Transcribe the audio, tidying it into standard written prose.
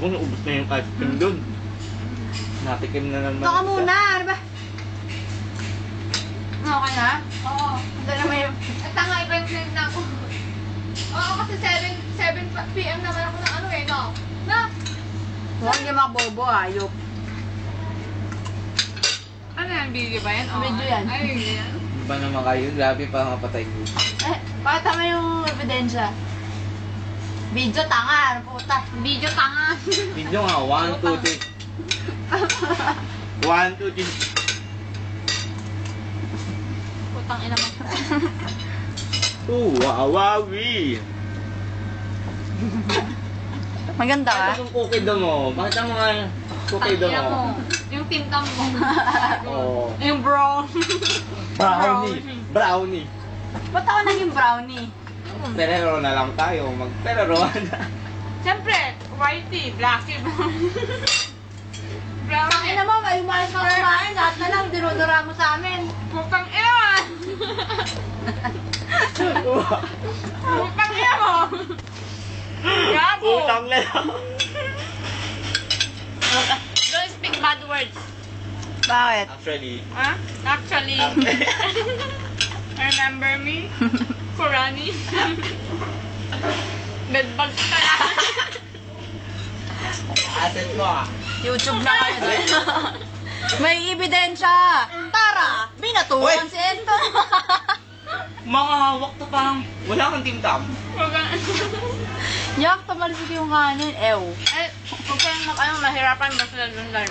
Kung naubos na yung ice cream doon. Natikim na naman. Ito ka muna, ano ba? Okay na? Oo. Ito naman yung... At tanga, iba yung plate na ako. Oo, kasi 7 p.m. naman ako ng ano eh, no? Na? Huwag niya makabobo, ayop. Ano yan? Video ba yan? Video yan. Ay, video yan. Ano ba naman kayo? Grabe pa ang kapatay ko. Pakita mo yung ebidensya. Video tanga, ano puta. Video tanga. Video nga, 1, 2, 3. 1, 2, 3. Putang ina mo. Wawawi! Maganda ka? Bakit yung cookie dough mo? Bakit ang mga cookie dough Tangina mo? mo. Yung tintam mo. Oo. Yung brown. Brownie! Brownie! Ba't ako naging brownie? Perero na lang tayo. Mag-perero na. Siyempre, whitey, blacky, brown. Brown. Ay naman, may umayos na kumain. Lahat na lang, dinudura mo sa amin. Putang ina mo. Putang ina mo. Gabo. Utang na lang. Don't speak bad words. Bakit? Actually, Huh? Actually. Remember me? Kurani? Bedbugs ka na. asset mo ah. YouTube na kayo doon. May ebidensya! Tara! Binatuan Uy! si Ento! Mga hawak to parang wala kang timtam. Yak, tamalisig yung kanin. Ew. Ay, huwag kayong mahirapan ba sila dun lang.